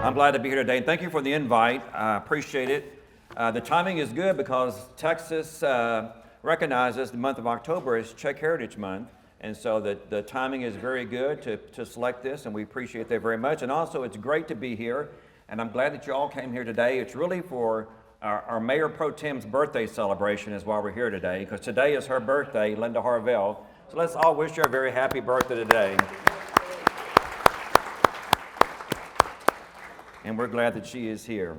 I'm glad to be here today, and thank you for the invite. I appreciate it. The timing is good because Texas recognizes the month of October as Czech Heritage Month, and so the timing is very good to select this, and we appreciate that very much. And also, it's great to be here, and I'm glad that you all came here today. It's really for our Mayor Pro Tem's birthday celebration is why we're here today, because today is her birthday, Linda Harvell. So let's all wish her a very happy birthday today. And we're glad that she is here.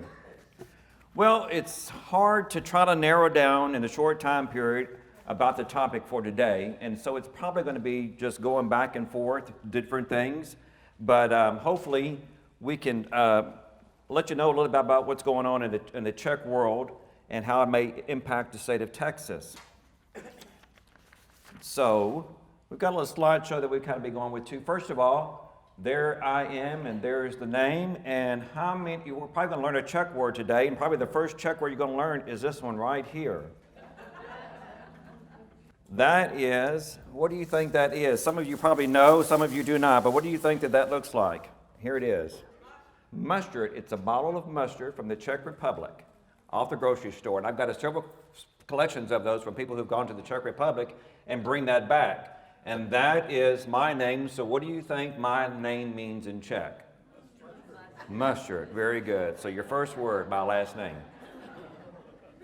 Well, it's hard to try to narrow down in a short time period about the topic for today, and so it's probably going to be just going back and forth, different things, but hopefully we can let you know a little bit about what's going on in the Czech world and how it may impact the state of Texas. So we've got a little slideshow that we've kind of be going with too. First of all, there I am, and there's the name, and how many, we're probably going to learn a Czech word today, and probably the first Czech word you're going to learn is this one right here. That is, what do you think that is? Some of you probably know, some of you do not, but what do you think that looks like? Here it is. Mustard. It's a bottle of mustard from the Czech Republic off the grocery store, and I've got several collections of those from people who've gone to the Czech Republic and bring that back. And that is my name. So what do you think my name means in Czech? Mustard. Very good. So your first word, my last name.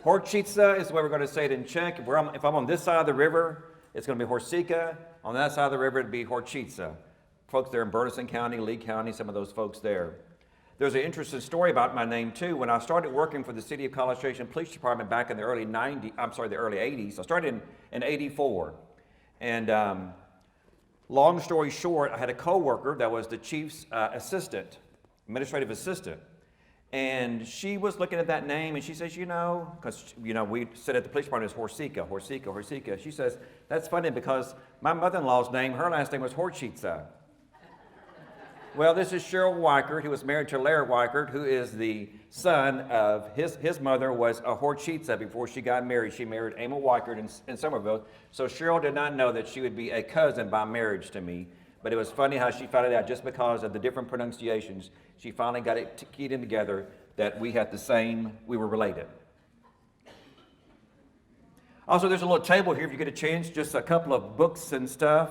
Horcica is the way we're going to say it in Czech. If I'm on this side of the river, it's going to be Horcica. On that side of the river, it'd be Horcica. Folks there in Burleson County, Lee County, some of those folks there. There's an interesting story about my name too. When I started working for the City of College Station Police Department back in the early 80s, I started in 84. And long story short, I had a coworker that was the chief's administrative assistant. And she was looking at that name, and she says, because, we said at the police department, it's Horcica. She says, that's funny because my mother-in-law's name, her last name was Horcica. Well, this is Cheryl Walker, who was married to Larry Walker, who is the son of his mother was a Horcica before she got married. She married Emil Walker in Somerville. So Cheryl did not know that she would be a cousin by marriage to me. But it was funny how she found it out just because of the different pronunciations. She finally got it keyed in together that we were related. Also, there's a little table here if you get a chance, just a couple of books and stuff.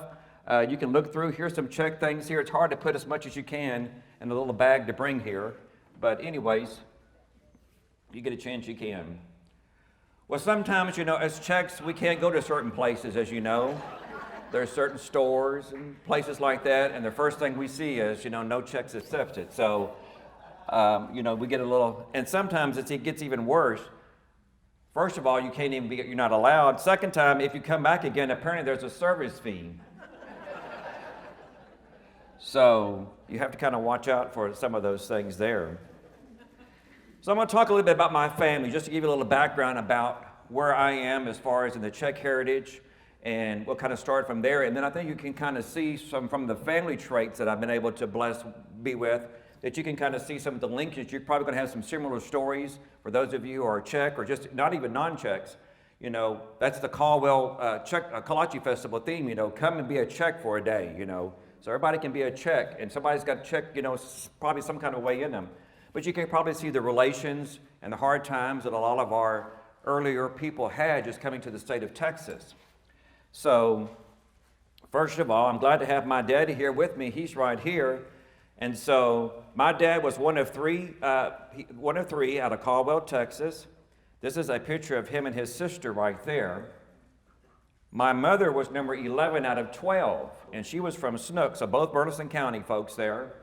You can look through. Here's some Czech things here. It's hard to put as much as you can in a little bag to bring here. But anyways, if you get a chance, you can. Well, sometimes, as Czechs, we can't go to certain places, as you know. There's certain stores and places like that, and the first thing we see is, no Czechs accepted. So, we get a little, and sometimes it gets even worse. First of all, you're not allowed. Second time, if you come back again, apparently there's a service fee. So you have to kind of watch out for some of those things there. So I'm going to talk a little bit about my family, just to give you a little background about where I am as far as in the Czech heritage, and we'll kind of start from there. And then I think you can kind of see some from the family traits that I've been able to be with, that you can kind of see some of the linkages. You're probably going to have some similar stories for those of you who are Czech or just not even non-Czechs. That's the Caldwell Czech Kolachi Festival theme, come and be a Czech for a day, So everybody can be a Czech, and somebody's got Czech, probably some kind of way in them. But you can probably see the relations and the hard times that a lot of our earlier people had just coming to the state of Texas. So, first of all, I'm glad to have my daddy here with me. He's right here. And so, my dad was one of three out of Caldwell, Texas. This is a picture of him and his sister right there. My mother was number 11 out of 12, and she was from Snook, so both Burleson County folks there.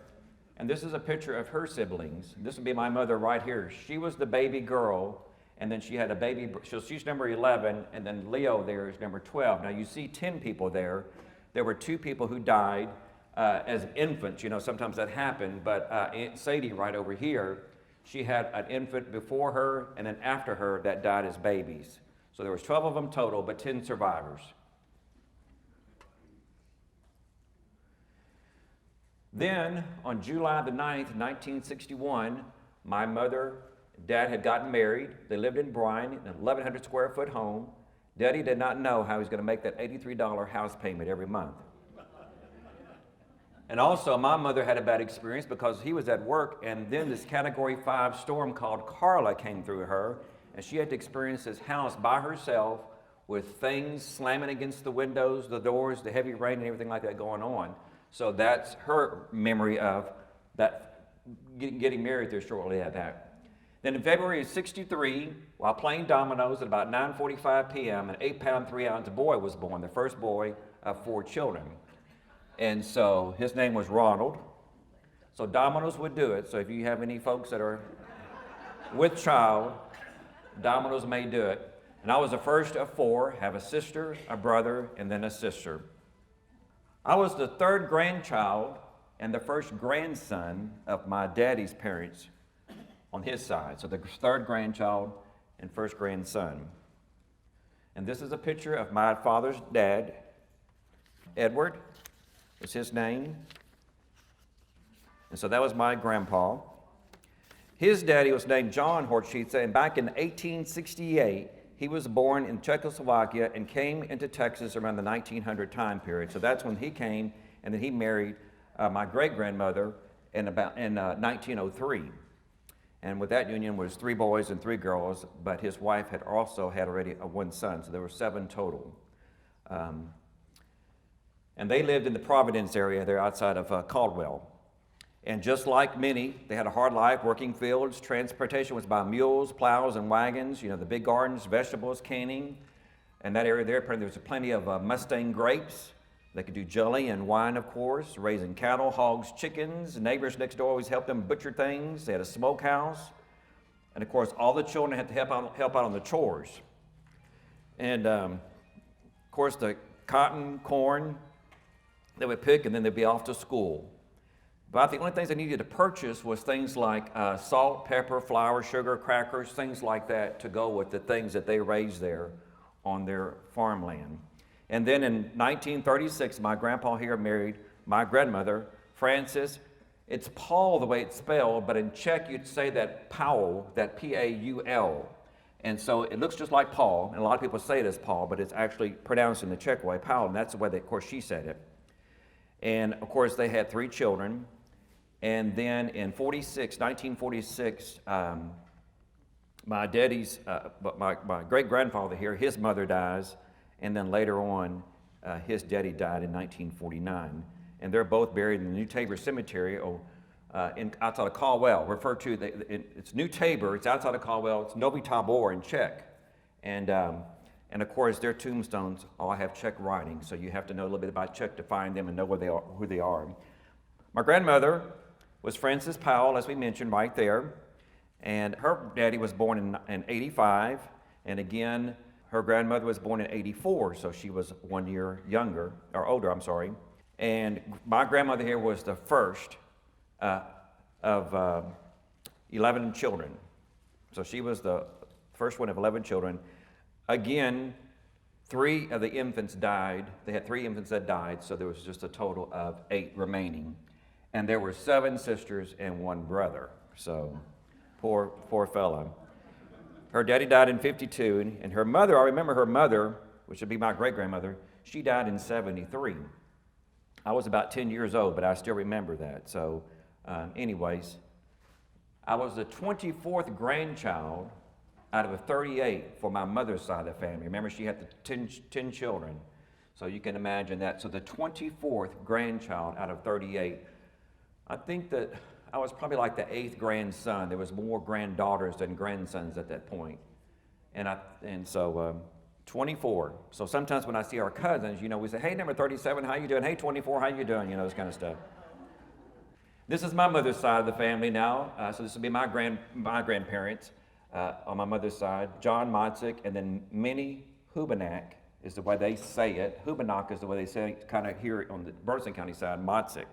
And this is a picture of her siblings. This would be my mother right here. She was the baby girl, and then she had a baby, so she's number 11, and then Leo there is number 12. Now you see 10 people there. There were 2 people who died as infants. Sometimes that happened, but Aunt Sadie right over here, she had an infant before her and then after her that died as babies. So there was 12 of them total, but 10 survivors. Then, on July the 9th, 1961, my mother and dad had gotten married. They lived in Bryan, in an 1,100 square foot home. Daddy did not know how he was going to make that $83 house payment every month. And also, my mother had a bad experience because he was at work, and then this Category 5 storm called Carla came through her, and she had to experience this house by herself with things slamming against the windows, the doors, the heavy rain, and everything like that going on. So that's her memory of that getting married there shortly after that. Then in February of '63, while playing dominoes at about 9:45 p.m., an 8-pound, 3-ounce boy was born, the first boy of 4 children. And so his name was Ronald. So dominoes would do it. So if you have any folks that are with child, dominoes may do it. And I was the first of 4, have a sister, a brother, and then a sister. I was the 3rd grandchild and the first grandson of my daddy's parents on his side. So the 3rd grandchild and first grandson. And this is a picture of my father's dad, Edward was his name. And so that was my grandpa. His daddy was named John Horcica, and back in 1868, he was born in Czechoslovakia and came into Texas around the 1900 time period. So that's when he came, and then he married my great-grandmother in 1903. And with that union was 3 boys and 3 girls, but his wife had also had already 1 son, so there were 7 total. And they lived in the Providence area there outside of Caldwell. And just like many, they had a hard life, working fields. Transportation was by mules, plows, and wagons. You know, the big gardens, vegetables, canning. And that area there was plenty of Mustang grapes. They could do jelly and wine, of course, raising cattle, hogs, chickens. The neighbors next door always helped them butcher things. They had a smokehouse. And, of course, all the children had to help out on the chores. And, of course, the cotton, corn, they would pick, and then they'd be off to school. But the only things they needed to purchase was things like salt, pepper, flour, sugar, crackers, things like that to go with the things that they raised there on their farmland. And then in 1936, my grandpa here married my grandmother, Frances. It's Paul the way it's spelled, but in Czech you'd say that Paul, that P-A-U-L. And so it looks just like Paul, and a lot of people say it as Paul, but it's actually pronounced in the Czech way, Paul, and that's the way that, of course, she said it. And, of course, they had 3 children. And then in 1946, my great-grandfather here, his mother dies. And then later on, his daddy died in 1949. And they're both buried in the New Tabor Cemetery outside of Caldwell. Referred to, it's New Tabor, it's outside of Caldwell, it's Novi Tabor in Czech. And of course, their tombstones all have Czech writing, so you have to know a little bit about Czech to find them and know who they are. My grandmother was Frances Powell, as we mentioned, right there. And her daddy was born in 85, and again, her grandmother was born in 84, so she was 1 year older. And my grandmother here was the first of 11 children. So she was the first one of 11 children. Again, 3 of the infants died. They had 3 infants that died, so there was just a total of 8 remaining. And there were 7 sisters and 1 brother. So, poor fella. Her daddy died in 52, and her mother, I remember her mother, which would be my great-grandmother, she died in 73. I was about 10 years old, but I still remember that. So, anyways, I was the 24th grandchild out of 38 for my mother's side of the family. Remember, she had 10 children. So you can imagine that. So the 24th grandchild out of 38. I think that I was probably like the 8th grandson. There was more granddaughters than grandsons at that point. And so 24. So sometimes when I see our cousins, we say, hey, number 37, how you doing? Hey, 24, how you doing? This kind of stuff. This is my mother's side of the family now. So this will be my grandparents. On my mother's side, John Motsek, and then Minnie Hubenak is the way they say it. Hubenak is the way they say it, kind of here on the Burleson County side, Motsek.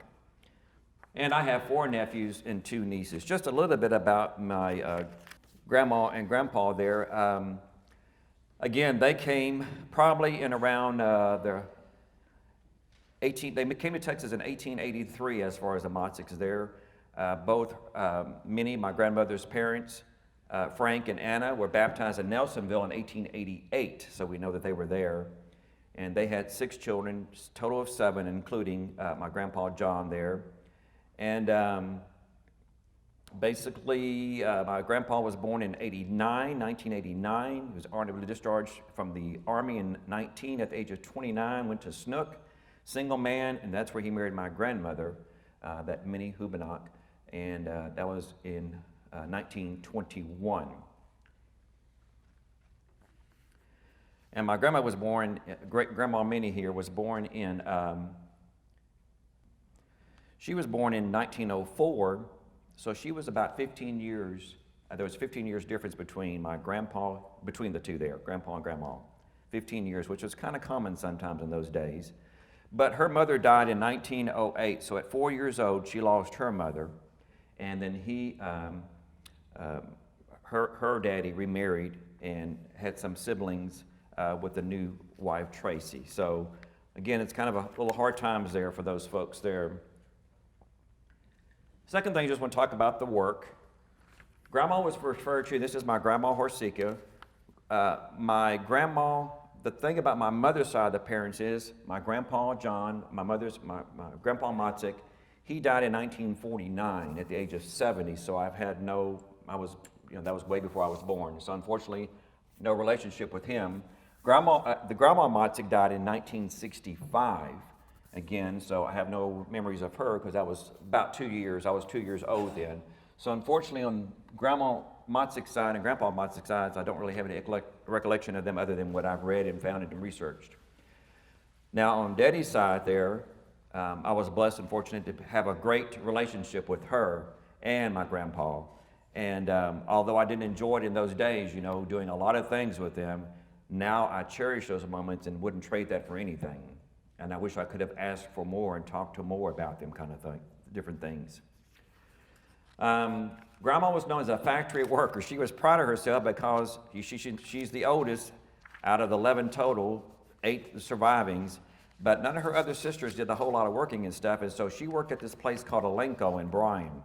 And I have 4 nephews and 2 nieces. Just a little bit about my grandma and grandpa there. Again, they came probably in around they came to Texas in 1883 as far as the Motseks there. Both Minnie, my grandmother's parents, Frank and Anna were baptized in Nelsonville in 1888, so we know that they were there. And they had 6 children, total of 7, including my grandpa John there. And basically, my grandpa was born in 1989. He was honorably discharged from the Army in 19. At the age of 29, went to Snook, single man, and that's where he married my grandmother, that Minnie Hubenach, and that was in 1921. And my grandma was born, great-grandma Minnie here was born in, she was born in 1904, so she was about 15 years, there was 15 years difference between between the two there, grandpa and grandma. 15 years, which was kind of common sometimes in those days. But her mother died in 1908, so at 4 years old, she lost her mother. And then her daddy remarried and had some siblings with the new wife, Tracy. So again, it's kind of a little hard times there for those folks there. Second thing, I just want to talk about the work. Grandma was referred to, this is my grandma Horcica. My grandma, the thing about my mother's side of the parents is my grandpa John, my grandpa Motsek, he died in 1949 at the age of 70, so that was way before I was born. So unfortunately, no relationship with him. The grandma Motsek died in 1965, again, so I have no memories of her because I was about 2 years. I was 2 years old then. So unfortunately, on Grandma Motsek's side and Grandpa Motsek's sides, I don't really have any recollection of them other than what I've read and found and researched. Now, on Daddy's side there, I was blessed and fortunate to have a great relationship with her and my grandpa. And although I didn't enjoy it in those days, doing a lot of things with them, now I cherish those moments and wouldn't trade that for anything. And I wish I could have asked for more and talked to more about them kind of thing, different things. Grandma was known as a factory worker. She was proud of herself because she's the oldest out of the 11 total, 8 survivings, but none of her other sisters did a whole lot of working and stuff, and so she worked at this place called Elenco in Bryan.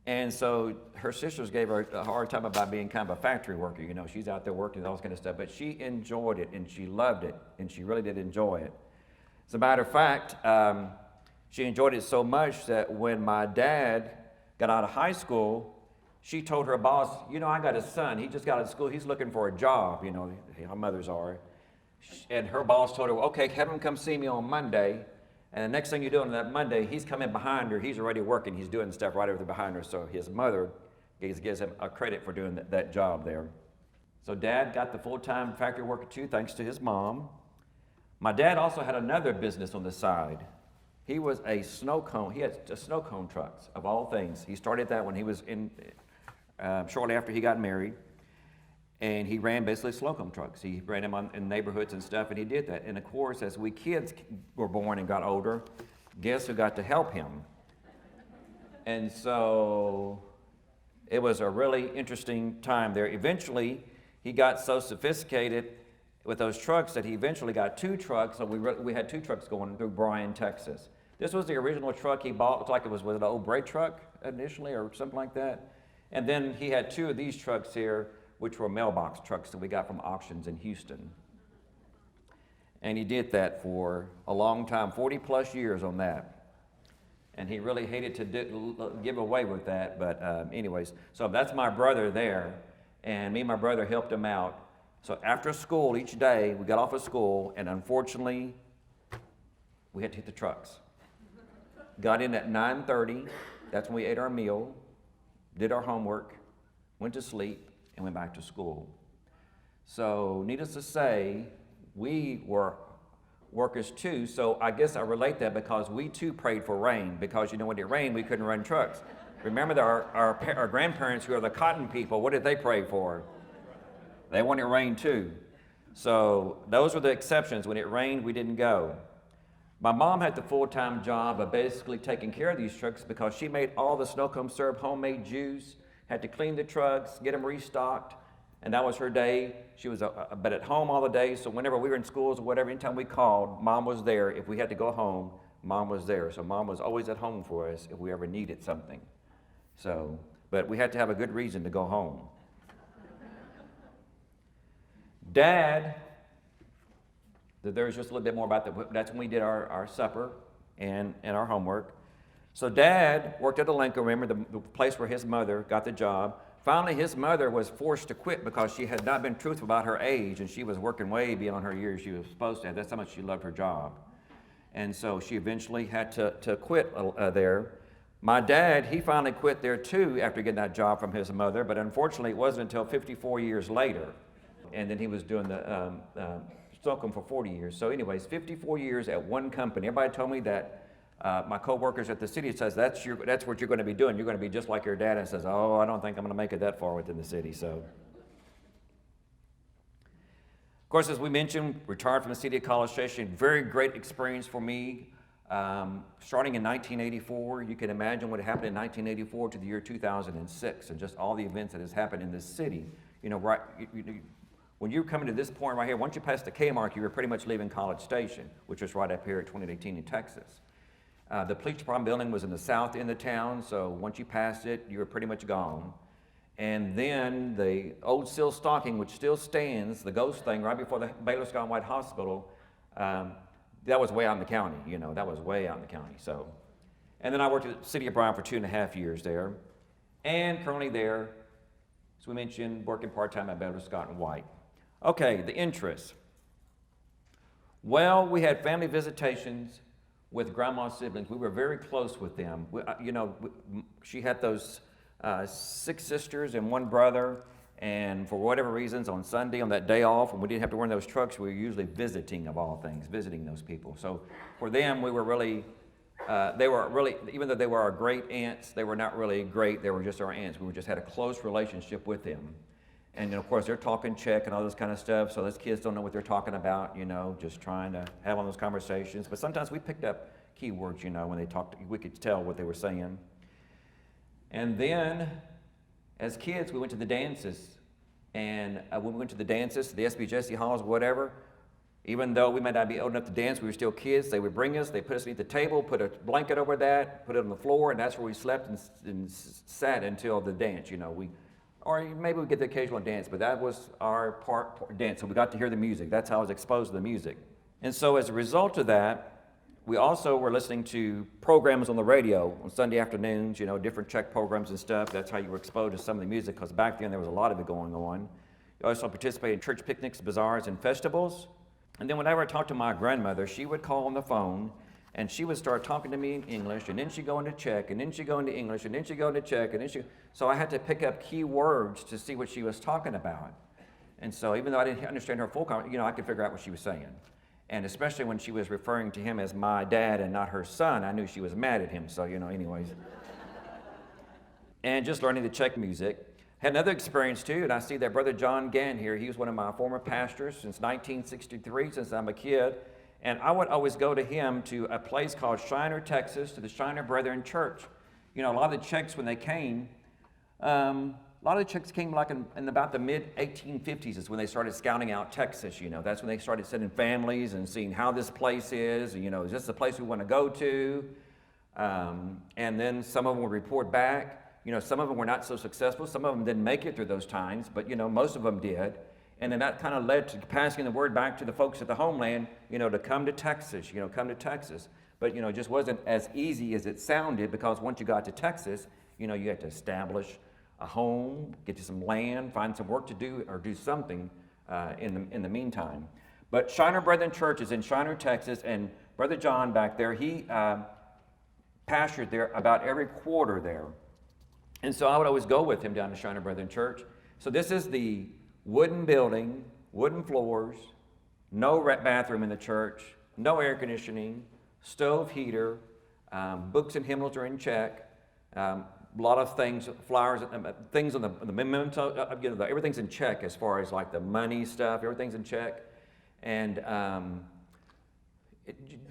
And so her sisters gave her a hard time about being kind of a factory worker. She's out there working and all this kind of stuff, but she enjoyed it and she loved it, and she really did enjoy it. As a matter of fact, she enjoyed it so much that when my dad got out of high school, she told her boss, I got a son. He just got out of school. He's looking for a job. How mothers are. And her boss told her, okay, have him come see me on Monday. And the next thing you do on that Monday, he's coming behind her. He's already working. He's doing stuff right over there behind her. So his mother gives him a credit for doing that job there. So Dad got the full-time factory worker too, thanks to his mom. My dad also had another business on the side. He was a snow cone. He had snow cone trucks, of all things. He started that when he was shortly after he got married. And he ran basically snow cone trucks. He ran them in neighborhoods and stuff, and he did that. And of course, as we kids were born and got older, guess who got to help him? And so it was a really interesting time there. Eventually, he got so sophisticated with those trucks that he eventually got 2 trucks. So we had 2 trucks going through Bryan, Texas. This was the original truck he bought. It looked like it was an old Bray truck initially or something like that. And then he had 2 of these trucks here, which were mailbox trucks that we got from auctions in Houston. And he did that for a long time, 40 plus years on that. And he really hated to give away with that, but anyways, so that's my brother there, and me and my brother helped him out. So after school each day, we got off of school, and unfortunately, we had to hit the trucks. Got in at 9:30, that's when we ate our meal, did our homework, went to sleep, and went back to school. So needless to say, we were workers too, so I guess I relate that because we too prayed for rain, because when it rained, we couldn't run trucks. Remember that our grandparents, who are the cotton people, what did they pray for? They wanted rain too. So those were the exceptions. When it rained, we didn't go. My mom had the full-time job of basically taking care of these trucks because she made all the snow cone syrup, homemade juice, had to clean the trucks, get them restocked, and that was her day. She was but at home all the day, so whenever we were in schools or whatever, anytime we called, Mom was there. If we had to go home, Mom was there. So Mom was always at home for us if we ever needed something. So, but we had to have a good reason to go home. Dad There's just a little bit more about that. That's when we did our supper and our homework. So Dad worked at a Lincoln, remember the place where his mother got the job. Finally, his mother was forced to quit because she had not been truthful about her age, and she was working way beyond her years she was supposed to have. That's how much she loved her job. And so she eventually had to quit there. My dad, he finally quit there too after getting that job from his mother, but unfortunately it wasn't until 54 years later. And then he was doing the Stockholm for 40 years. So anyways, 54 years at one company. Everybody told me that my co-workers at the city says that's what you're going to be doing. You're going to be just like your dad, and says, oh, I don't think I'm going to make it that far within the city. So, of course, as we mentioned, retired from the city of College Station. Very great experience for me. Starting in 1984, you can imagine what happened in 1984 to the year 2006, and just all the events that has happened in this city. You know, right. When you're coming to this point right here, once you pass the K mark, you were pretty much leaving College Station, which was right up here at 2018 in Texas. The police department building was in the south end of town, so once you passed it, you were pretty much gone. And then the old Seal Stocking, which still stands, the ghost thing right before the Baylor Scott White Hospital, that was way out in the county, you know, that was way out in the county. So, and then I worked at the city of Bryan for 2.5 years there, and currently there, as we mentioned, working part-time at Baylor Scott White. Okay, the interests. Well, we had family visitations with grandma's siblings. We were very close with them. She had those 6 sisters and 1 brother, and for whatever reasons, on Sunday, on that day off, when we didn't have to run those trucks, we were usually visiting, of all things, visiting those people. So for them, we were really, they were really, even though they were our great aunts, they were not really great, they were just our aunts. We just had a close relationship with them. And of course, they're talking Czech and all this kind of stuff, so those kids don't know what they're talking about, you know, just trying to have on those conversations. But sometimes we picked up keywords, you know, when they talked, we could tell what they were saying. And then, as kids, we went to the dances. And when we went to the dances, the SB halls, whatever, even though we might not be old enough to dance, we were still kids, they would bring us, they put us at the table, put a blanket over that, put it on the floor, and that's where we slept and sat until the dance, you know. Or maybe we get the occasional dance, but that was our part dance. So we got to hear the music. That's how I was exposed to the music. And so as a result of that, we also were listening to programs on the radio on Sunday afternoons, you know, different Czech programs and stuff. That's how you were exposed to some of the music, because back then there was a lot of it going on. You also participated in church picnics, bazaars, and festivals. And then whenever I talked to my grandmother, she would call on the phone, and she would start talking to me in English, and then she'd go into Czech, and then she'd go into English, and then she'd go into Czech, and then so I had to pick up key words to see what she was talking about. And so even though I didn't understand her full comment, you know, I could figure out what she was saying. And especially when she was referring to him as my dad and not her son, I knew she was mad at him, so, you know, anyways. And just learning the Czech music. Had another experience too, and I see that Brother John Gann here. He was one of my former pastors since 1963, since I'm a kid. And I would always go to him to a place called Shiner, Texas, to the Shiner Brethren Church. You know, a lot of the Czechs, when they came, like in about the mid-1850s is when they started scouting out Texas, you know. That's when they started sending families and seeing how this place is, you know, is this the place we want to go to? And then some of them would report back. You know, some of them were not so successful. Some of them didn't make it through those times, but, you know, most of them did. And then that kind of led to passing the word back to the folks at the homeland, you know, to come to Texas, you know, come to Texas. But, you know, it just wasn't as easy as it sounded, because once you got to Texas, you know, you had to establish a home, get you some land, find some work to do, or do something in the meantime. But Shiner Brethren Church is in Shiner, Texas, and Brother John back there, he pastored there about every quarter there. And so I would always go with him down to Shiner Brethren Church. So this is the wooden building, wooden floors, no bathroom in the church, no air conditioning, stove heater, books and hymnals are in Czech, a lot of things, flowers, things on the memento, you know, everything's in Czech as far as like the money stuff, everything's in Czech. And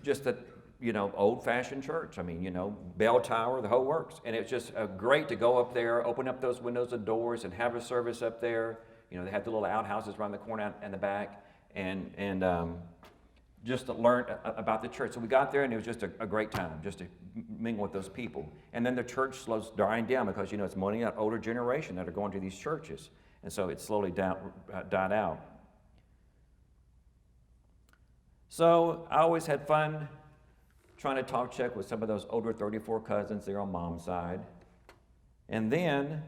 just that, you know, old-fashioned church. I mean, you know, bell tower, the whole works. And it's just great to go up there, open up those windows and doors and have a service up there. You know, they had the little outhouses around the corner and the back, and just to learn about the church. So we got there, and it was just a great time, just to mingle with those people. And then the church slows dying down, because, you know, it's money out older generation that are going to these churches. And so it slowly died out. So I always had fun trying to talk Czech with some of those older 34 cousins there on mom's side. And then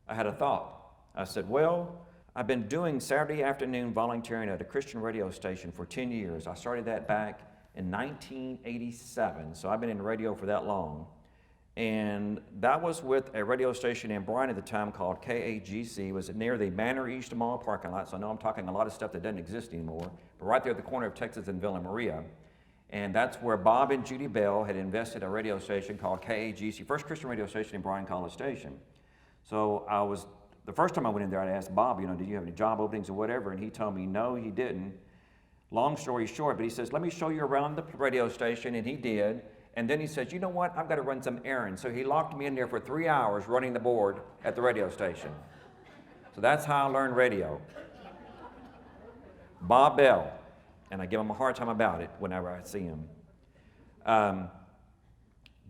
I had a thought. I said, well, I've been doing Saturday afternoon volunteering at a Christian radio station for 10 years. I started that back in 1987, so I've been in radio for that long. And that was with a radio station in Bryan at the time called Kgc. It was near the Manor East Mall parking lot, so I know I'm talking a lot of stuff that doesn't exist anymore, but right there at the corner of Texas and Villa Maria. And that's where Bob and Judy Bell had invested a radio station called Kgc, first Christian radio station in Bryan College Station. So the first time I went in there, I asked Bob, did you have any job openings or whatever? And he told me, no, he didn't. Long story short, but he says, let me show you around the radio station, and he did. And then he says, you know what, I've got to run some errands. So he locked me in there for 3 hours running the board at the radio station. So that's how I learned radio. Bob Bell, and I give him a hard time about it whenever I see him.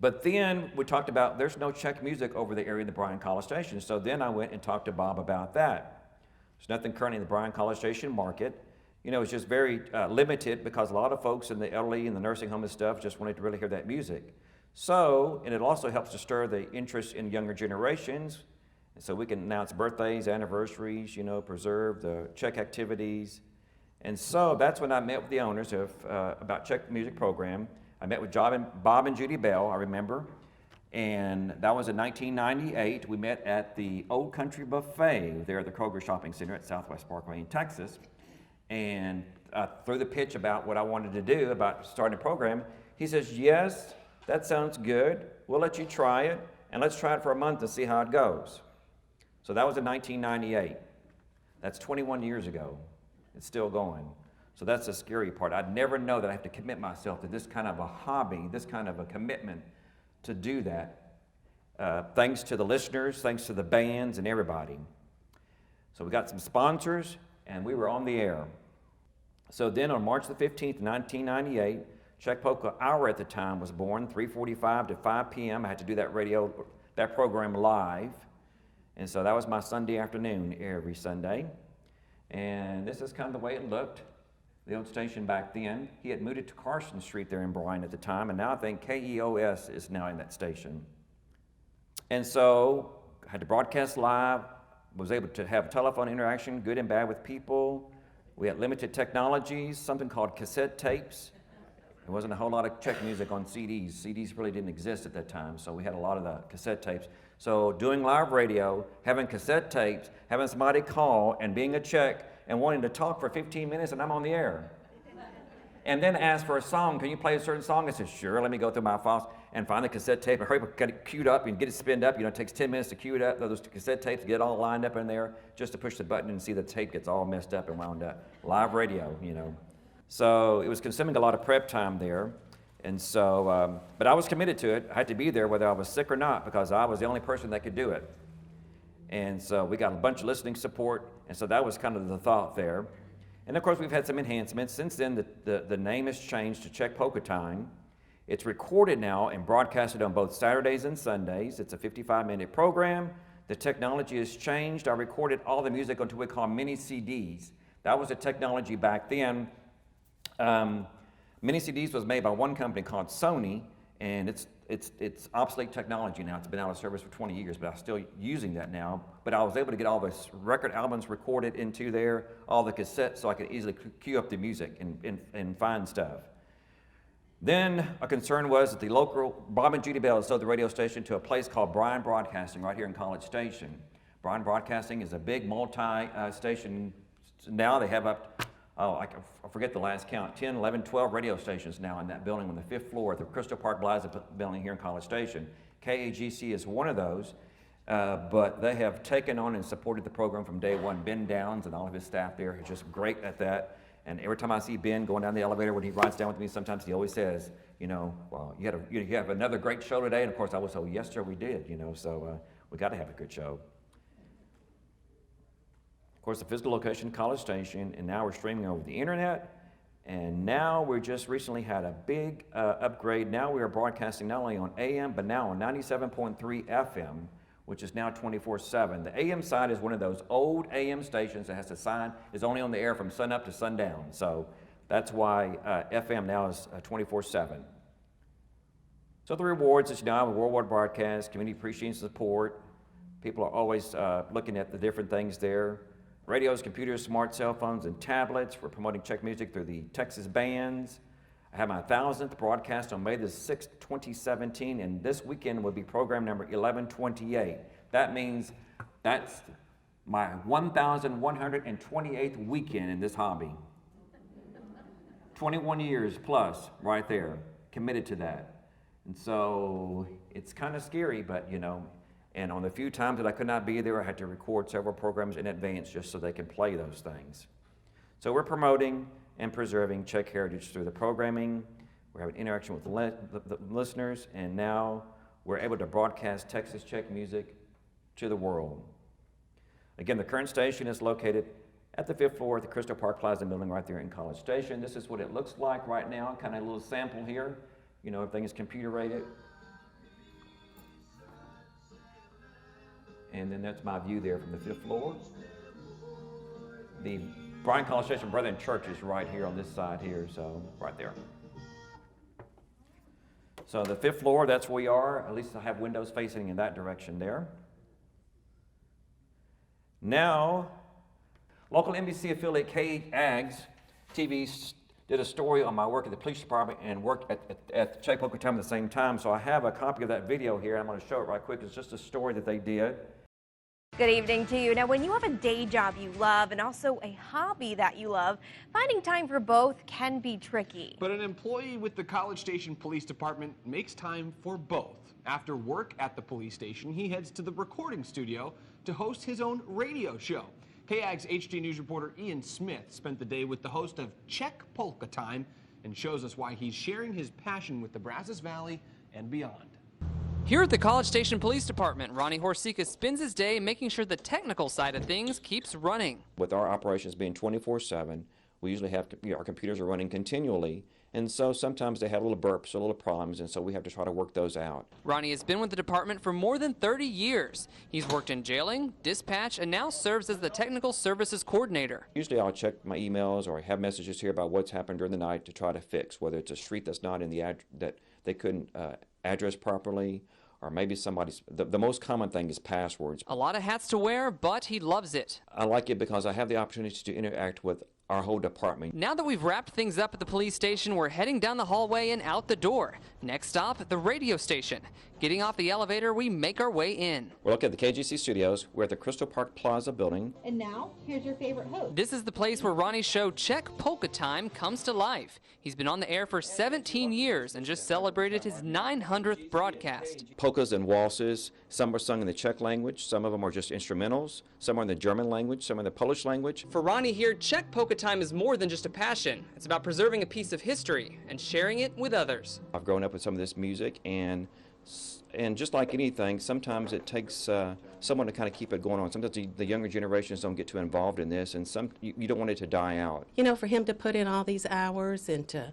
But then we talked about there's no Czech music over the area in the Bryan College Station. So then I went and talked to Bob about that. There's nothing currently in the Bryan College Station market. It's just very limited because a lot of folks in the elderly and the nursing home and stuff just wanted to really hear that music. So, and it also helps to stir the interest in younger generations. So we can announce birthdays, anniversaries, preserve the Czech activities. And so that's when I met with the owners of about Czech music program. I met with Bob and Judy Bell, I remember. And that was in 1998. We met at the Old Country Buffet there at the Kroger Shopping Center at Southwest Parkway in Texas. And threw the pitch about what I wanted to do about starting a program. He says, yes, that sounds good. We'll let you try it, and let's try it for a month and see how it goes. So that was in 1998. That's 21 years ago. It's still going. So that's the scary part. I'd never know that I have to commit myself to this kind of a hobby, this kind of a commitment to do that. Thanks to the listeners, thanks to the bands and everybody. So we got some sponsors, and we were on the air. So then on March the 15th, 1998, Czech Polka Hour at the time was born, 3:45 to 5 p.m. I had to do that program live. And so that was my Sunday afternoon every Sunday. And this is kind of the way it looked, the old station back then. He had moved it to Carson Street there in Bryan at the time, and now I think KEOS is now in that station. And so I had to broadcast live, was able to have telephone interaction, good and bad, with people. We had limited technologies, something called cassette tapes. There wasn't a whole lot of Czech music on CDs. CDs really didn't exist at that time, so we had a lot of the cassette tapes. So doing live radio, having cassette tapes, having somebody call and being a Czech and wanting to talk for 15 minutes and I'm on the air. And then ask for a song. Can you play a certain song? I said, sure, let me go through my files and find the cassette tape and hurry up, get it queued up and get it spinned up. It takes 10 minutes to queue it up, those cassette tapes, get it all lined up in there, just to push the button and see the tape gets all messed up and wound up. Live radio, So it was consuming a lot of prep time there. And so, but I was committed to it. I had to be there whether I was sick or not because I was the only person that could do it. And so we got a bunch of listening support, and so that was kind of the thought there. And of course, we've had some enhancements. Since then, the name has changed to Czech Polka Time. It's recorded now and broadcasted on both Saturdays and Sundays. It's a 55-minute program. The technology has changed. I recorded all the music onto what we call mini CDs. That was the technology back then. Mini CDs was made by one company called Sony, and it's obsolete technology now. It's been out of service for 20 years, but I'm still using that now. But I was able to get all the record albums recorded into there, all the cassettes, so I could easily queue up the music and find stuff. Then a concern was that the local, Bob and Judy Bell had sold the radio station to a place called Bryan Broadcasting right here in College Station. Bryan Broadcasting is a big multi-station. Now they have up, I forget the last count, 10, 11, 12 radio stations now in that building on the 5th floor at the Crystal Park Plaza building here in College Station. Kgc is one of those, but they have taken on and supported the program from day one. Ben Downs and all of his staff there are just great at that. And every time I see Ben going down the elevator when he rides down with me, sometimes he always says, well, you have another great show today. And of course I will say, yes, sir, we did, so we got to have a good show. Of course, the physical location, College Station, and now we're streaming over the internet. And now we just recently had a big upgrade. Now we are broadcasting not only on AM, but now on 97.3 FM, which is now 24/7. The AM side is one of those old AM stations that has to sign, is only on the air from sun up to sundown. So That's why FM now is 24/7. So the rewards, as you know, I have a worldwide broadcast, community appreciation support. People are always looking at the different things there. Radios, computers, smart cell phones, and tablets. We're promoting Czech music through the Texas bands. I have my 1,000th broadcast on May the 6th, 2017, and this weekend will be program number 1128. That means that's my 1,128th weekend in this hobby. 21 years plus right there, committed to that. And so it's kind of scary, but you know, and on the few times that I could not be there, I had to record several programs in advance just so they could play those things. So we're promoting and preserving Czech heritage through the programming. We're having interaction with the listeners, and now we're able to broadcast Texas Czech music to the world. Again, the current station is located at the 5th floor of the Crystal Park Plaza building right there in College Station. This is what it looks like right now, kind of a little sample here. You know, everything is computer rated. And then that's my view there from the 5th floor. The Bryan College Station Brethren Church is right here on this side here, so right there. So the 5th floor, that's where we are. At least I have windows facing in that direction there. Now, local NBC affiliate Kgc TV did a story on my work at the police department and worked at the Czech Poker Time at the same time. So I have a copy of that video here. I'm going to show it right quick. It's just a story that they did. Good evening to you. Now, when you have a day job you love and also a hobby that you love, finding time for both can be tricky. But an employee with the College Station Police Department makes time for both. After work at the police station, he heads to the recording studio to host his own radio show. Kgc's HD News reporter Ian Smith spent the day with the host of Czech Polka Time and shows us why he's sharing his passion with the Brazos Valley and beyond. Here at the College Station Police Department, Ronnie Horcica spends his day making sure the technical side of things keeps running. With our operations being 24/7, we usually have, our computers are running continually, and so sometimes they have little burps or little problems, and so we have to try to work those out. Ronnie has been with the department for more than 30 years. He's worked in jailing, dispatch, and now serves as the technical services coordinator. Usually I'll check my emails or I have messages here about what's happened during the night to try to fix, whether it's a street that's not in the that they couldn't address properly, or maybe somebody's, the most common thing is passwords. A lot of hats to wear, but he loves it. I like it because I have the opportunity to interact with our whole department. Now that we've wrapped things up at the police station, we're heading down the hallway and out the door. Next stop, the radio station. Getting off the elevator, we make our way in. We're looking at the Kgc Studios. We're at the Crystal Park Plaza building. And now, here's your favorite host. This is the place where Ronnie's show Czech Polka Time comes to life. He's been on the air for 17 years and just celebrated his 900th broadcast. Polkas and waltzes, some are sung in the Czech language, some of them are just instrumentals, some are in the German language, some in the Polish language. For Ronnie here, Czech Polka Time is more than just a passion. It's about preserving a piece of history and sharing it with others. I've grown up with some of this music, and just like anything, sometimes it takes someone to kind of keep it going on. Sometimes the younger generations don't get too involved in this, and you don't want it to die out. You know, for him to put in all these hours and to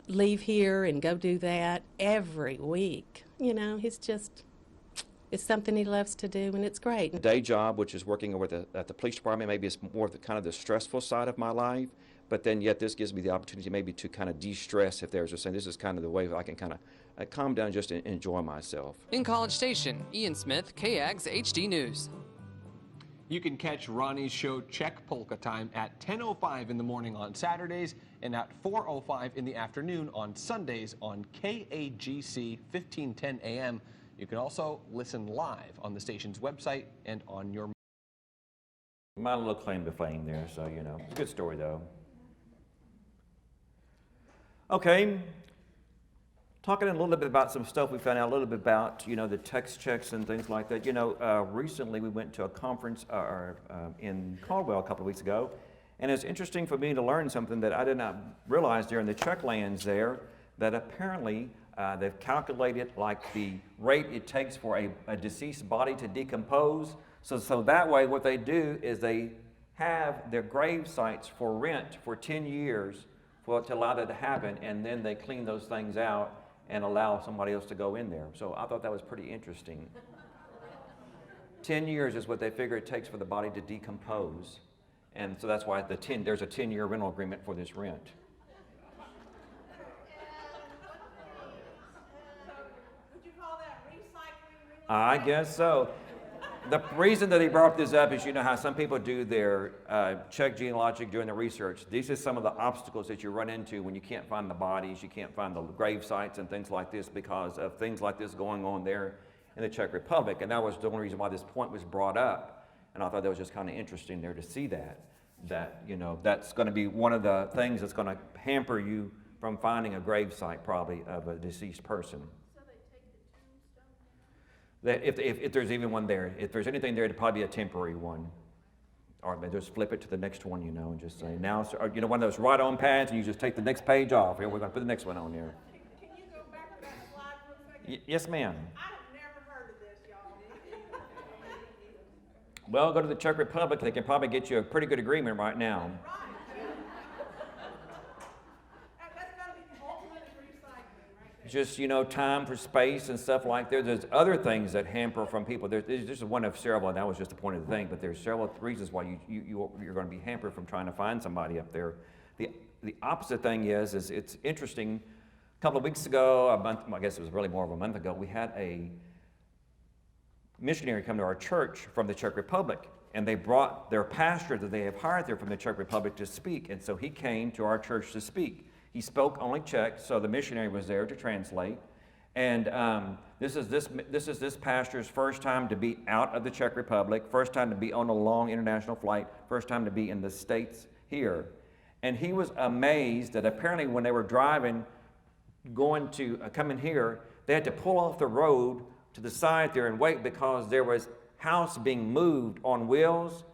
leave here and go do that every week, you know, it's something he loves to do, and it's great. Day job, which is working over at the police department, maybe it's more of the kind of the stressful side of my life, but then yet this gives me the opportunity maybe to kind of de-stress, if there's a saying. This is kind of the way I can kind of calm down and just enjoy myself. In College Station, Ian Smith, Kgc's HD News. You can catch Ronnie's show Czech Polka Time at 10:05 in the morning on Saturdays and at 4:05 in the afternoon on Sundays on KAGC 1510 AM. You can also listen live on the station's website and on your... My little claim to fame there, so, you know, it's a good story, though. Okay, talking a little bit about some stuff we found out a little bit about, you know, the text checks and things like that. You know, recently we went to a conference in Caldwell a couple of weeks ago, and it's interesting for me to learn something that I did not realize during the Czech lands there, that apparently they've calculated like the rate it takes for a deceased body to decompose. So that way what they do is they have their grave sites for rent for 10 years to allow that to happen, and then they clean those things out and allow somebody else to go in there. So I thought that was pretty interesting. 10 years is what they figure it takes for the body to decompose. And so that's why there's a 10-year rental agreement for this rent. Would you call that recycling? I guess so. The reason that he brought this up is, you know how some people do their Czech genealogic doing the research. These are some of the obstacles that you run into when you can't find the bodies, you can't find the grave sites and things like this because of things like this going on there in the Czech Republic. And that was the only reason why this point was brought up. And I thought that was just kind of interesting there to see that, you know, that's going to be one of the things that's going to hamper you from finding a grave site probably of a deceased person. That if there's even one there, if there's anything there, it'd probably be a temporary one. Or maybe just flip it to the next one, you know, and just say, now, you know, one of those write-on pads, and you just take the next page off. Here, we're going to put the next one on there. Can you go back to that slide for a second? Yes, ma'am. I have never heard of this, y'all. Well, go to the Czech Republic. They can probably get you a pretty good agreement right now. Right. That's got to be the ultimate recycling right there. Just, you know, time for space and stuff like that. There's other things that hamper from people. This is one of several, and that was just the point of the thing, but there's several reasons why you're going to be hampered from trying to find somebody up there. The opposite thing is it's interesting. A couple of weeks ago, I guess it was really more of a month ago, we had a missionary come to our church from the Czech Republic, and they brought their pastor that they have hired there from the Czech Republic to speak, and so he came to our church to speak. He spoke only Czech, so the missionary was there to translate. And this is this pastor's first time to be out of the Czech Republic, first time to be on a long international flight, first time to be in the States here. And he was amazed that apparently when they were driving, going to coming here, they had to pull off the road to the side there and wait because there was house being moved on wheels.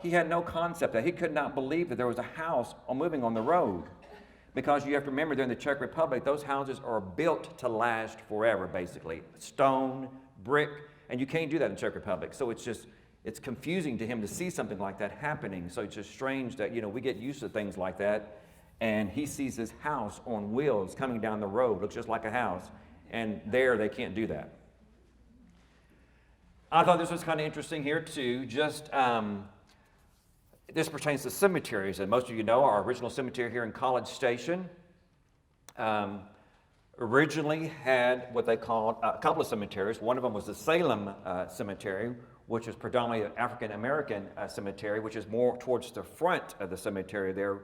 He had no concept that he could not believe that there was a house moving on the road. Because you have to remember, there in the Czech Republic, those houses are built to last forever, basically. Stone, brick, and you can't do that in the Czech Republic. So it's confusing to him to see something like that happening. So it's just strange that, you know, we get used to things like that. And he sees this house on wheels coming down the road, looks just like a house. And there, they can't do that. I thought this was kind of interesting here, too. Just, this pertains to cemeteries, and most of you know our original cemetery here in College Station originally had what they called a couple of cemeteries. One of them was the Salem Cemetery, which is predominantly an African-American cemetery, which is more towards the front of the cemetery there,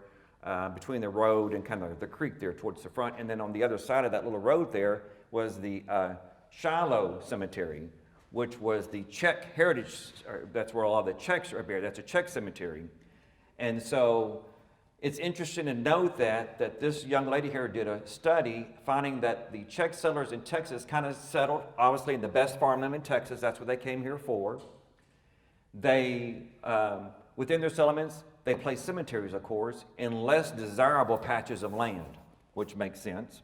between the road and kind of the creek there towards the front. And then on the other side of that little road there was the Shiloh Cemetery, which was the Czech heritage, that's where a lot of the Czechs are buried. That's a Czech cemetery. And so it's interesting to note that this young lady here did a study finding that the Czech settlers in Texas kind of settled, obviously, in the best farmland in Texas. That's what they came here for. They, within their settlements, they placed cemeteries, of course, in less desirable patches of land, which makes sense.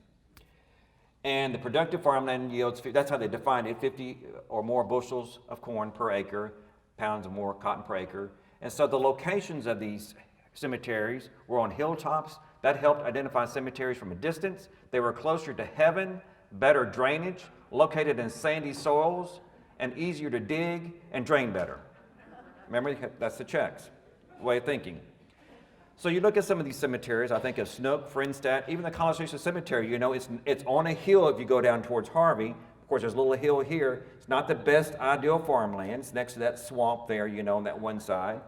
And the productive farmland yields, that's how they defined it, 50 or more bushels of corn per acre, pounds or more cotton per acre. And so the locations of these cemeteries were on hilltops. That helped identify cemeteries from a distance. They were closer to heaven, better drainage, located in sandy soils, and easier to dig and drain better. Remember, that's the Czechs' way of thinking. So you look at some of these cemeteries, I think of Snook, Frenstadt, even the College Station Cemetery, you know, it's on a hill if you go down towards Harvey. Of course, there's a little hill here. It's not the best ideal farmland. It's next to that swamp there, you know, on that one side.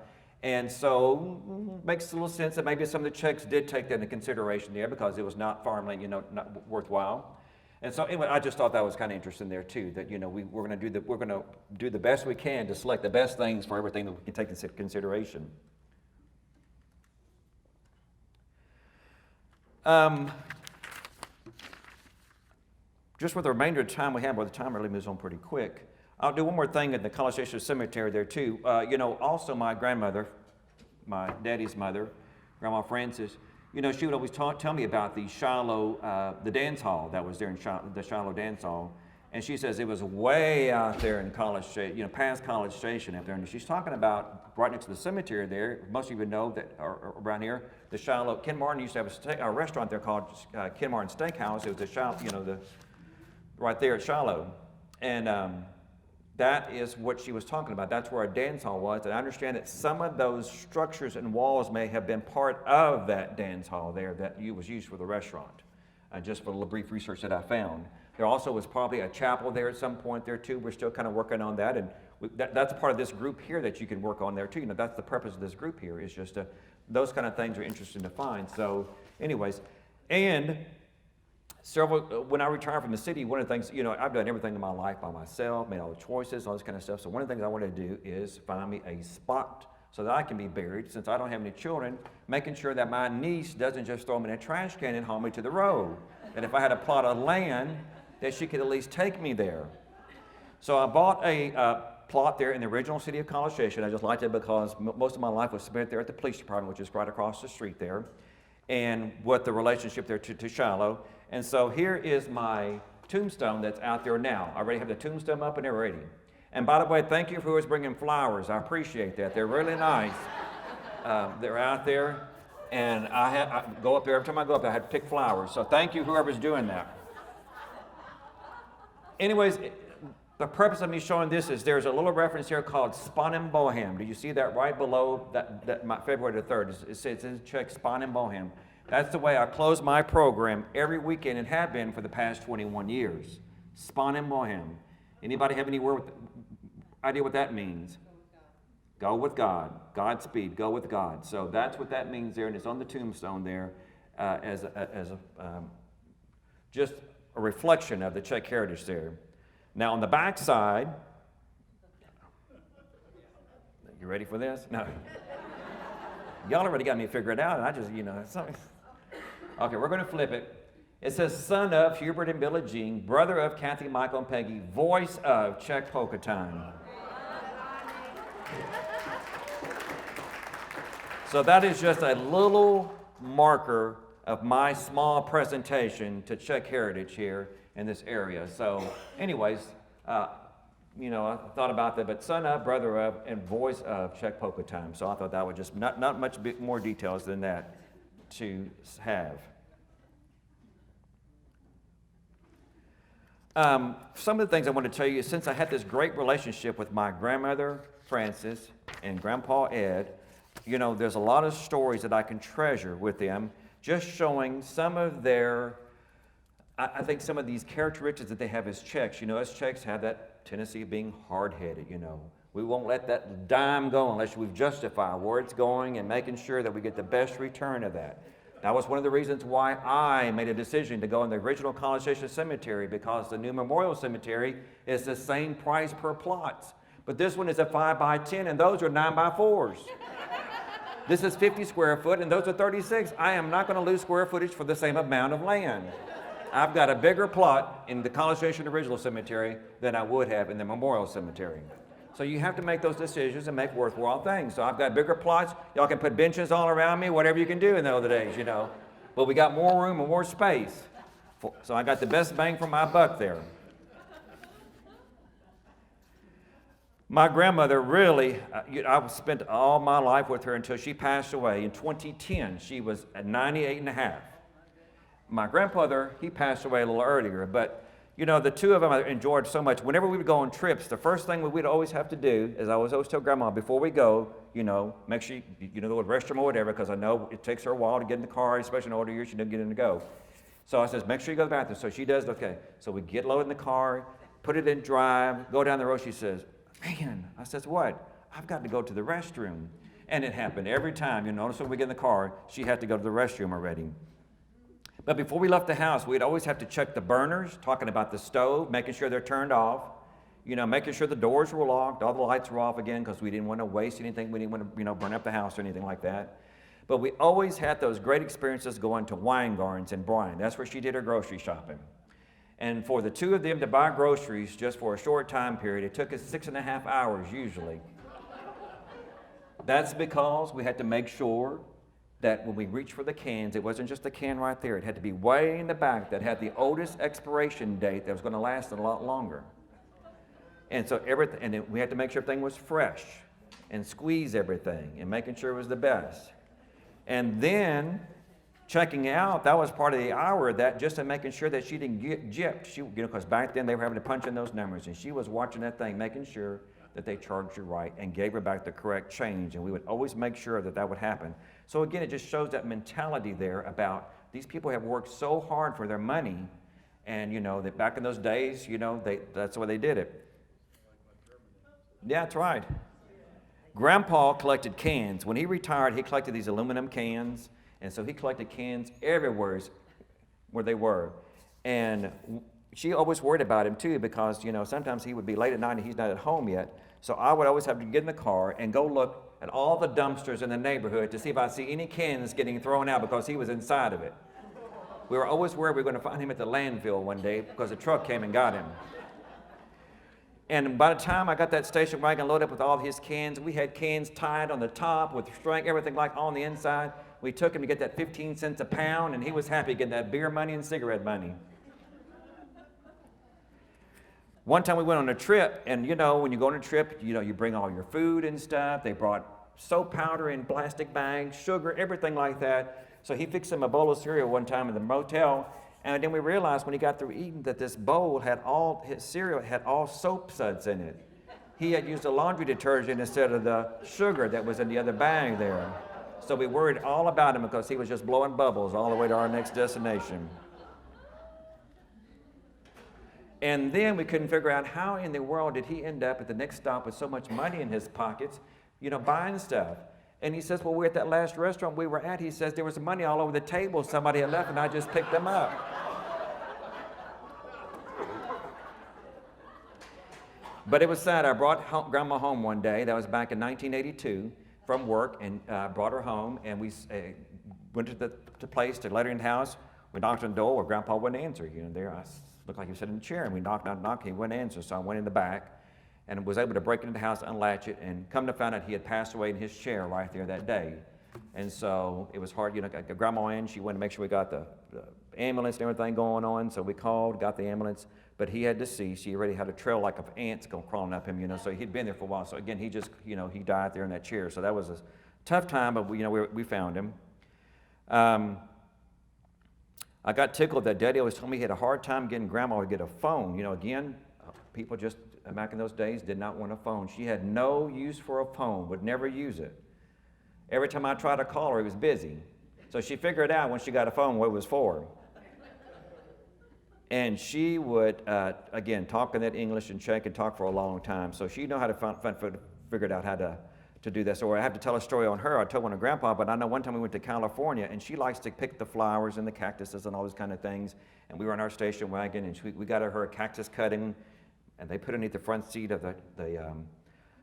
And so it makes a little sense that maybe some of the Czechs did take that into consideration there because it was not farmland, you know, not worthwhile. And so anyway, I just thought that was kind of interesting there too, that, you know, we're going to do the best we can to select the best things for everything that we can take into consideration. Just with the remainder of the time we have, by the time really moves on pretty quick, I'll do one more thing at the College Station Cemetery there too. You know, also my grandmother, my daddy's mother, Grandma Frances, you know, she would always tell me about the Shiloh, the dance hall that was there in the Shiloh dance hall. And she says it was way out there in College Station, you know, past College Station up there. And she's talking about right next to the cemetery there. Most of you know that around here, the Shiloh, Ken Martin used to have a restaurant there called Ken Martin Steakhouse. It was the Shiloh, you know, right there at Shiloh. And that is what she was talking about. That's where a dance hall was. And I understand that some of those structures and walls may have been part of that dance hall there that was used for the restaurant, just for a little brief research that I found. There also was probably a chapel there at some point there too. We're still kind of working on that. And that's part of this group here that you can work on there too. That's the purpose of this group here, is just those kind of things are interesting to find. So anyways, and when I retired from the city, one of the things, I've done everything in my life by myself, made all the choices, all this kind of stuff. So one of the things I want to do is find me a spot so that I can be buried, since I don't have any children, making sure that my niece doesn't just throw me in a trash can and haul me to the road. That if I had a plot of land, that she could at least take me there. So I bought a plot there in the original city of College Station. I just liked it because most of my life was spent there at the police department, which is right across the street there, and with the relationship there to Shiloh. And so here is my tombstone that's out there now. I already have the tombstone up and everything. And by the way, thank you for whoever's bringing flowers. I appreciate that. They're really nice. They're out there, and I go up there. Every time I go up there, I have to pick flowers. So thank you, whoever's doing that. Anyways, the purpose of me showing this is there's a little reference here called Spanem Bohem. Do you see that right below February the 3rd? It says check Spanem Bohem. That's the way I close my program every weekend and have been for the past 21 years. Spanem Bohem. Anybody have any idea what that means? Go with God. Godspeed. Go with God. So that's what that means there, and it's on the tombstone there just a reflection of the Czech heritage there. Now on the back side, you ready for this? No. Y'all already got me figured out, and I just, something. Okay, we're going to flip it. It says, son of Hubert and Billie Jean, brother of Kathy, Michael, and Peggy, voice of Czech polka time. So that is just a little marker of my small presentation to Czech heritage here in this area. So anyways, I thought about that, but son of, brother of, and voice of Czech polka time. So I thought that would just, not much more details than that to have. Some of the things I want to tell you is, since I had this great relationship with my grandmother, Frances, and Grandpa Ed, there's a lot of stories that I can treasure with them, just showing some of their, I think some of these characteristics that they have as Czechs. Us Czechs have that tendency of being hard-headed, We won't let that dime go unless we've justified where it's going and making sure that we get the best return of that. That was one of the reasons why I made a decision to go in the original College Station Cemetery, because the new Memorial Cemetery is the same price per plots. But this one is a 5x10, and those are 9x4s. This is 50 square foot, and those are 36. I am not going to lose square footage for the same amount of land. I've got a bigger plot in the College Station Original Cemetery than I would have in the Memorial Cemetery. So you have to make those decisions and make worthwhile things. So I've got bigger plots. Y'all can put benches all around me, whatever you can do in the other days, But we got more room and more space. So I got the best bang for my buck there. My grandmother really, I spent all my life with her until she passed away. In 2010, she was at 98 and a half. My grandfather, he passed away a little earlier, but the two of them I enjoyed so much. Whenever we would go on trips, the first thing we'd always have to do is I was always tell Grandma, before we go, make sure you go to the restroom or whatever, because I know it takes her a while to get in the car, especially in older years, she didn't get in to go. So I says, make sure you go to the bathroom. So she does, okay. So we get loaded in the car, put it in drive, go down the road. She says, man, I says, what? I've got to go to the restroom. And it happened every time. So when we get in the car, she had to go to the restroom already. But before we left the house, we'd always have to check the burners, talking about the stove, making sure they're turned off, making sure the doors were locked, all the lights were off again, because we didn't want to waste anything. We didn't want to, burn up the house or anything like that. But we always had those great experiences going to Weingarten's in Bryan. That's where she did her grocery shopping. And for the two of them to buy groceries just for a short time period, it took us 6.5 hours usually. That's because we had to make sure that when we reached for the cans, it wasn't just the can right there. It had to be way in the back that had the oldest expiration date that was going to last a lot longer. And so we had to make sure everything was fresh and squeeze everything and making sure it was the best. And then checking out, that was part of the hour, that just in making sure that she didn't get gypped. She, because back then they were having to punch in those numbers, and she was watching that thing, making sure that they charged her right and gave her back the correct change, and we would always make sure that that would happen. So again, it just shows that mentality there about these people have worked so hard for their money, and that back in those days, that's the way they did it. Yeah, that's right. Grandpa collected cans. When he retired, he collected these aluminum cans, and so he collected cans everywhere where they were. And she always worried about him too, because sometimes he would be late at night and he's not at home yet. So I would always have to get in the car and go look at all the dumpsters in the neighborhood to see if I see any cans getting thrown out, because he was inside of it. We were always worried we were going to find him at the landfill one day because a truck came and got him. And by the time I got that station wagon loaded up with all his cans, we had cans tied on the top with string, everything like on the inside. We took him to get that 15 cents a pound, and he was happy getting that beer money and cigarette money. One time we went on a trip, and when you go on a trip, you bring all your food and stuff. They brought soap powder in plastic bags, sugar, everything like that. So he fixed him a bowl of cereal one time in the motel, and then we realized when he got through eating that this bowl his cereal had all soap suds in it. He had used a laundry detergent instead of the sugar that was in the other bag there. So we worried all about him because he was just blowing bubbles all the way to our next destination. And then we couldn't figure out how in the world did he end up at the next stop with so much money in his pockets, buying stuff. And he says, well, we're at that last restaurant we were at. He says, there was money all over the table. Somebody had left, and I just picked them up. But it was sad. I brought Grandma home one day. That was back in 1982 from work, and brought her home. And we went to the place to let her in the house. We knocked on the door where Grandpa wouldn't answer. There I looked like he was sitting in a chair, and we knocked, he wouldn't answer. So I went in the back and was able to break into the house, unlatch it, and come to find out he had passed away in his chair right there that day. And so it was hard, got Grandma in. She wanted to make sure we got the ambulance and everything going on. So we called, got the ambulance, but he had deceased. He already had a trail like of ants crawling up him, so he'd been there for a while. So again, he just, he died there in that chair. So that was a tough time, but we found him. I got tickled that Daddy always told me he had a hard time getting Grandma to get a phone. Again, people just back in those days did not want a phone. She had no use for a phone, would never use it. Every time I tried to call her, he was busy. So she figured out when she got a phone what it was for. And she would, again, talk in that English and Czech and talk for a long time. So she knew how to figured out how to do that. So I have to tell a story on her. I told one of Grandpa, but I know one time we went to California, and she likes to pick the flowers and the cactuses and all those kind of things. And we were in our station wagon, and we got her a cactus cutting, and they put it underneath the front seat of the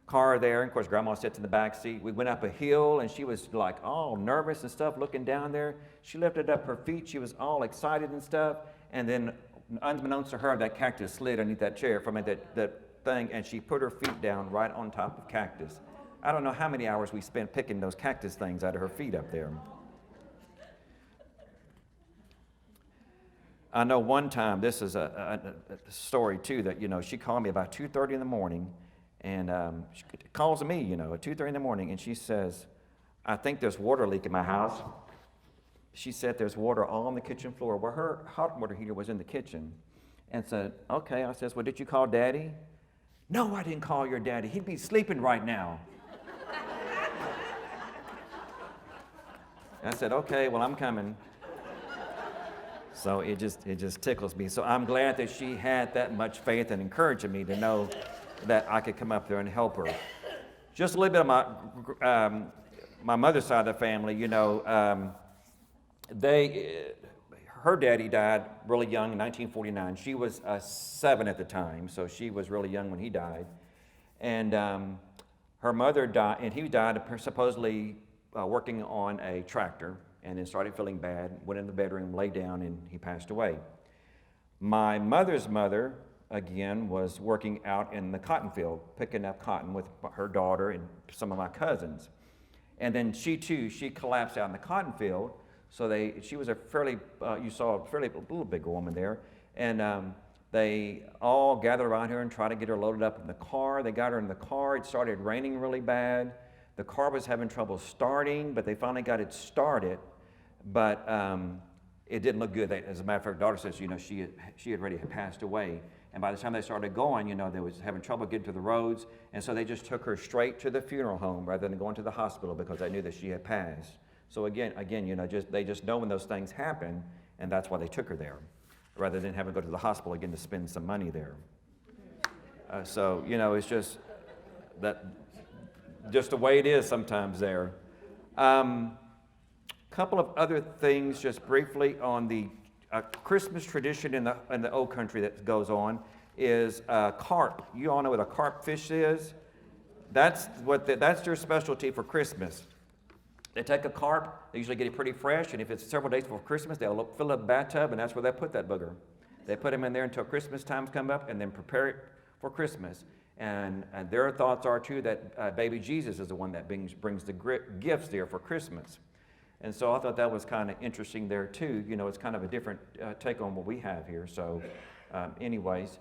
car there. And of course, Grandma sits in the back seat. We went up a hill, and she was like all nervous and stuff, looking down there. She lifted up her feet. She was all excited and stuff. And then, unbeknownst to her, that cactus slid underneath that chair from that thing, and she put her feet down right on top of cactus. I don't know how many hours we spent picking those cactus things out of her feet up there. I know one time, this is a story too, that, she called me about 2:30 in the morning, and she calls me, at 2:30 in the morning, and she says, I think there's water leak in my house. She said there's water all on the kitchen floor, where her hot water heater was in the kitchen. And said, okay. I says, well, did you call Daddy? No, I didn't call your daddy. He'd be sleeping right now. I said, okay, well, I'm coming. So it just tickles me. So I'm glad that she had that much faith and encouraging me to know that I could come up there and help her. Just a little bit of my mother's side of the family, her daddy died really young in 1949. She was 7 at the time, so she was really young when he died. And her mother died, and he died supposedly working on a tractor, and then started feeling bad, went in the bedroom, lay down, and he passed away. My mother's mother, again, was working out in the cotton field, picking up cotton with her daughter and some of my cousins. And then she collapsed out in the cotton field. So she was a fairly, you saw a little bigger woman there. And they all gathered around her and tried to get her loaded up in the car. They got her in the car. It started raining really bad. The car was having trouble starting, but they finally got it started. but it didn't look good. As a matter of fact, daughter says, she had already passed away. And by the time they started going, they was having trouble getting to the roads. And so they just took her straight to the funeral home rather than going to the hospital because they knew that she had passed. So again, they just know when those things happen, and that's why they took her there, rather than having to go to the hospital again to spend some money there. So it's just the way it is sometimes there. Couple of other things just briefly on the Christmas tradition in the old country that goes on is carp. You all know what a carp fish is? That's their specialty for Christmas. They take a carp, they usually get it pretty fresh, and if it's several days before Christmas, they'll fill up a bathtub, and that's where they put that booger. They put him in there until Christmas times come up, and then prepare it for Christmas. And their thoughts are, too, that baby Jesus is the one that brings the gifts there for Christmas. And so I thought that was kind of interesting there, too. It's kind of a different take on what we have here. So anyways,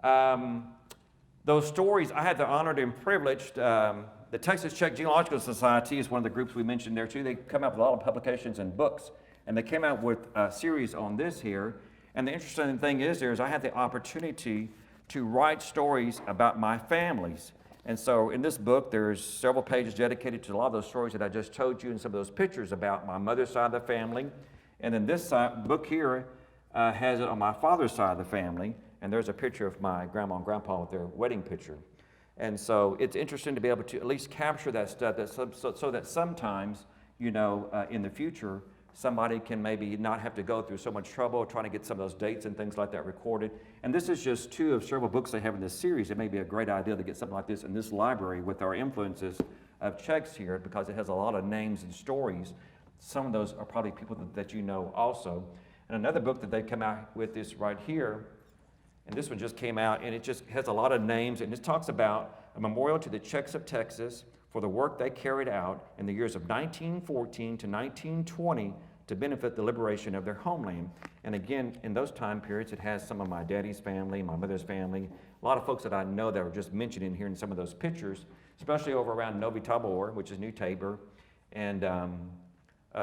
those stories, I had the honor and privilege. The Texas Czech Genealogical Society is one of the groups we mentioned there, too. They come out with a lot of publications and books. And they came out with a series on this here. And the interesting thing is I had the opportunity to write stories about my families. And so in this book, there's several pages dedicated to a lot of those stories that I just told you and some of those pictures about my mother's side of the family. And then this book here has it on my father's side of the family. And there's a picture of my grandma and grandpa with their wedding picture. And so it's interesting to be able to at least capture that stuff so that sometimes, in the future, somebody can maybe not have to go through so much trouble trying to get some of those dates and things like that recorded. And this is just two of several books they have in this series. It may be a great idea to get something like this in this library with our influences of Czechs here because it has a lot of names and stories. Some of those are probably people that you know also. And another book that they come out with is right here. And this one just came out, and it just has a lot of names. And it talks about a memorial to the Czechs of Texas for the work they carried out in the years of 1914 to 1920 to benefit the liberation of their homeland. And again, in those time periods, it has some of my daddy's family, my mother's family, a lot of folks that I know that were just mentioned in here in some of those pictures, especially over around Novi Tabor, which is New Tabor, and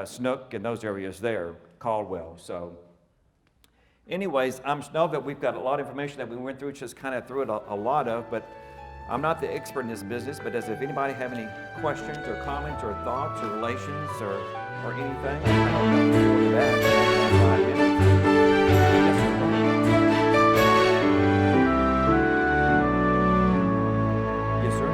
Snook and those areas there, Caldwell. So anyways, I know that we've got a lot of information that we went through, just kind of threw it a lot of, but I'm not the expert in this business, but if anybody have any questions or comments or thoughts or relations or anything, I'll go to that in 5 minutes. Yes, sir.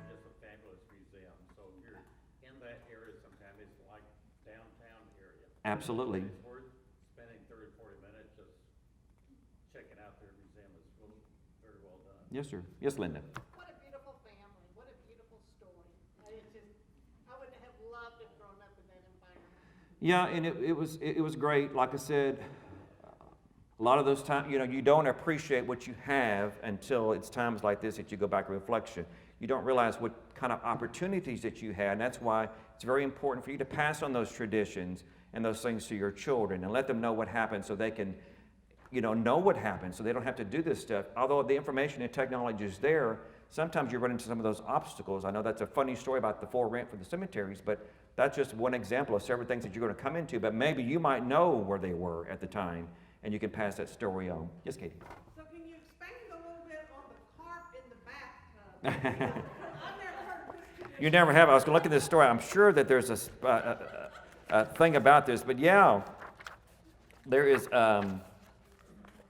It's a fabulous museum. So you're in that area sometime. It's like downtown area. Absolutely. It's worth spending 30 or 40 minutes just checking out their museum. It's really very well done. Yes, sir. Yes, Linda. What a beautiful family. What a beautiful story. I would have loved to have grown up in that environment. Yeah, and it was great. Like I said, a lot of those times, you don't appreciate what you have until it's times like this that you go back and reflection. You don't realize what kind of opportunities that you had, and that's why it's very important for you to pass on those traditions and those things to your children and let them know what happened so they can, know what happened so they don't have to do this stuff. Although the information and technology is there, sometimes you run into some of those obstacles. I know that's a funny story about the full rent for the cemeteries, but that's just one example of several things that you're going to come into. But maybe you might know where they were at the time, and you can pass that story on. Yes, Katie? So can you expand a little bit on the carp in the bathtub? I've never heard of this tradition. You never have. I was going to look at this story. I'm sure that there's a thing about this. But yeah, there is...